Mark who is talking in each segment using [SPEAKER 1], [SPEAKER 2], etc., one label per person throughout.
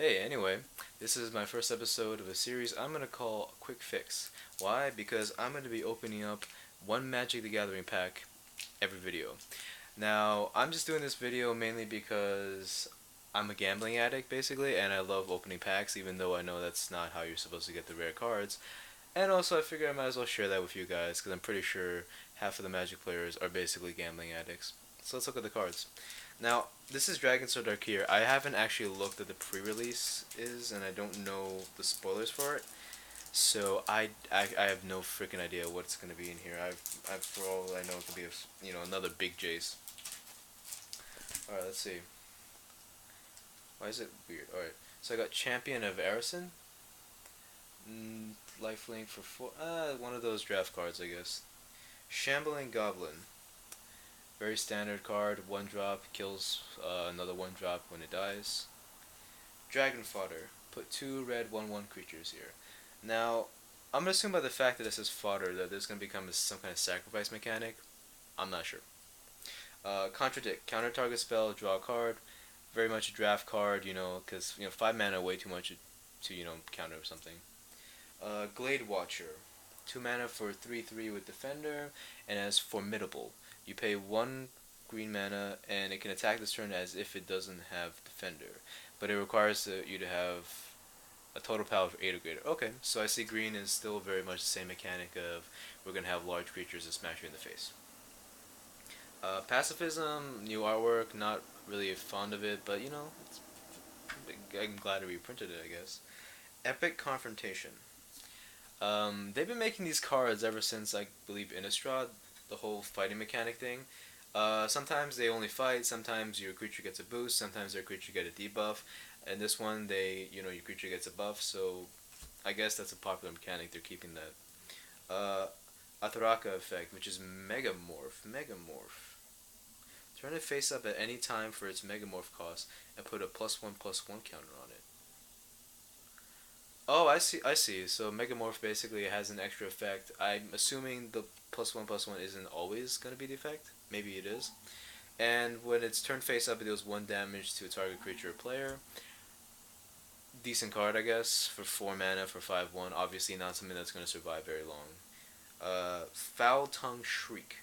[SPEAKER 1] Hey, anyway, this is my first episode of a series I'm going to call Quick Fix. Why? Because I'm going to be opening up one Magic the Gathering pack every video. Now, I'm just doing this video mainly because I'm a gambling addict, basically, and I love opening packs, even though I know that's not how you're supposed to get the rare cards. And also, I figure I might as well share that with you guys, because I'm pretty sure half of the Magic players are basically gambling addicts. So let's look at the cards. Now, this is Dragon Sword Tarkir. I haven't actually looked at the pre-release is, and I don't know the spoilers for it. So I have no freaking idea what's gonna be in here. I've for all I know it could be another big Jace. All right, let's see. Why is it weird? All right, so I got Champion of Arison. Lifelink for four. One of those draft cards, I guess. Shambling Goblin. Very standard card. One drop kills another one drop when it dies. Dragon Fodder. Put two red 1/1 creatures here. Now, I'm gonna assume by the fact that this is fodder that there's gonna become some kind of sacrifice mechanic. I'm not sure. Contradict. Counter target spell. Draw a card. Very much a draft card, because 5 mana way too much to counter something. Glade Watcher. 2 mana for 3/3 with Defender, and as Formidable. You pay 1 green mana, and it can attack this turn as if it doesn't have Defender. But it requires you to have a total power of 8 or greater. Okay, so I see green is still very much the same mechanic of we're going to have large creatures that smash you in the face. Pacifism, new artwork, not really fond of it, but I'm glad to reprinted it, I guess. Epic Confrontation. They've been making these cards ever since I believe Innistrad, the whole fighting mechanic thing. Sometimes they only fight, sometimes your creature gets a boost, sometimes their creature get a debuff. And this one, your creature gets a buff, so I guess that's a popular mechanic. They're keeping that. Atharaka effect, which is Megamorph. Megamorph. Turn it face up at any time for its Megamorph cost, and put a +1/+1 counter on it. Oh, I see. I see. So Megamorph basically has an extra effect. I'm assuming the +1/+1 isn't always gonna be the effect. Maybe it is. And when it's turned face up, it deals 1 damage to a target creature or player. Decent card, I guess, for 4 mana for 5/1. Obviously, not something that's gonna survive very long. Foul Tongue Shriek.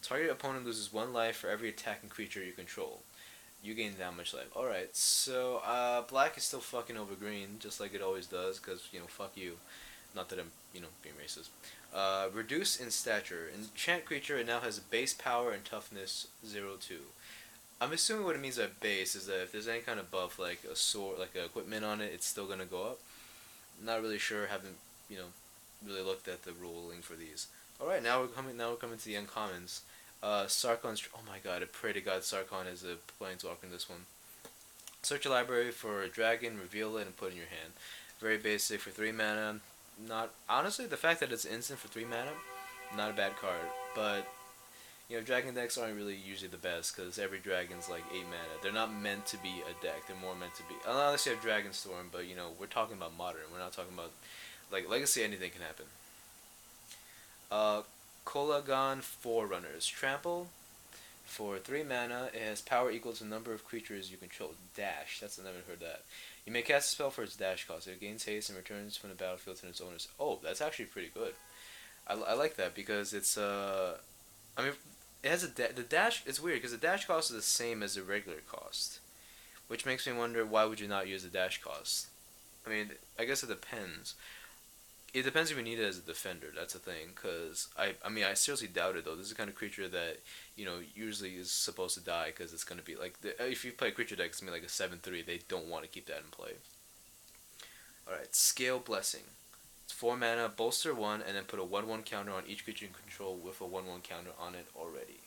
[SPEAKER 1] Target opponent loses 1 life for every attacking creature you control. You gain that much life. Alright, so black is still fucking over green, just like it always does, because, fuck you. Not that I'm, being racist. Reduce in stature. Enchant creature, it now has base power and toughness 0/2. I'm assuming what it means by base is that if there's any kind of buff, like a sword, like a equipment on it, it's still gonna go up. Not really sure, haven't, really looked at the ruling for these. Alright, now we're coming to the uncommons. Sarkon's. Oh my god, I pray to god Sarkon is a planeswalker in this one. Search your library for a dragon, reveal it, and put it in your hand. Very basic for 3 mana. Not honestly, the fact that it's instant for 3 mana, not a bad card. But dragon decks aren't really usually the best because every dragon's like 8 mana. They're not meant to be a deck. They're more meant to be. Unless you have Dragonstorm, but we're talking about modern. We're not talking about like Legacy. Anything can happen. Uh, Kolagon Forerunners. Trample for 3 mana. It has power equal to the number of creatures you control. Dash. I've never heard that. You may cast a spell for its dash cost. It gains haste and returns from the battlefield to its owners. Oh, that's actually pretty good. I like that because it's I mean, it has the dash. It's weird because the dash cost is the same as the regular cost, which makes me wonder why would you not use the dash cost. I mean, I guess it depends. It depends if you need it as a defender. That's the thing. Cause I seriously doubt it though. This is the kind of creature that usually is supposed to die because it's gonna be like if you play creature deck, it's gonna be like a 7/3. They don't want to keep that in play. All right, Scale Blessing. It's 4 mana, bolster 1, and then put a 1/1 counter on each creature you control with a 1/1 counter on it already.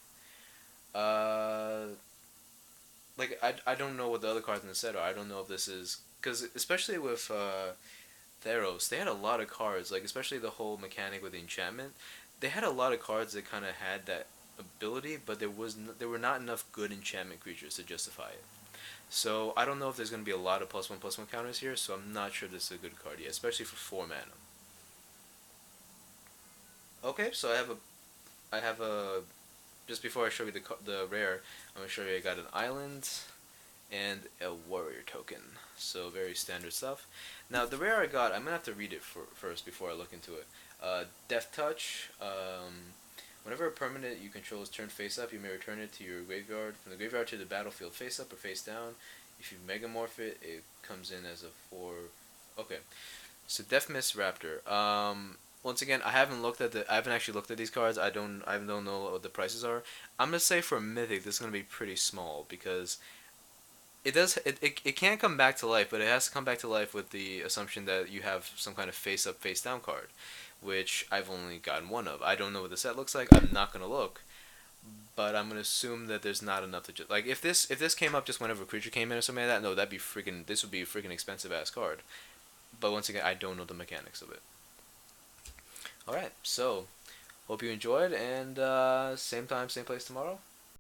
[SPEAKER 1] Uh, I don't know what the other cards in the set are. I don't know if this is because especially with Theros, they had a lot of cards, like especially the whole mechanic with the enchantment. They had a lot of cards that kind of had that ability, but there were not enough good enchantment creatures to justify it. So I don't know if there's gonna be a lot of +1/+1 counters here. So I'm not sure this is a good card yet, especially for 4 mana. Okay, so I have a just before I show you the rare, I'm gonna show you I got an island, and a warrior token. So very standard stuff. Now the rare I got, I'm gonna have to read it first before I look into it. Death Touch. Whenever a permanent you control is turned face up, you may return it to your graveyard from the graveyard to the battlefield face up or face down. If you Megamorph it, it comes in as a 4. Okay, so Deathmist Raptor. Once again, I haven't actually looked at these cards. I don't know what the prices are. I'm gonna say for Mythic, this is gonna be pretty small because it can't come back to life, but it has to come back to life with the assumption that you have some kind of face up, face down card, which I've only gotten one of. I don't know what the set looks like. I'm not gonna look, but I'm gonna assume that there's not enough to just like if this came up just whenever a creature came in or something like that. No, that'd be freaking. This would be a freaking expensive ass card. But once again, I don't know the mechanics of it. All right, so hope you enjoyed, and same time, same place tomorrow.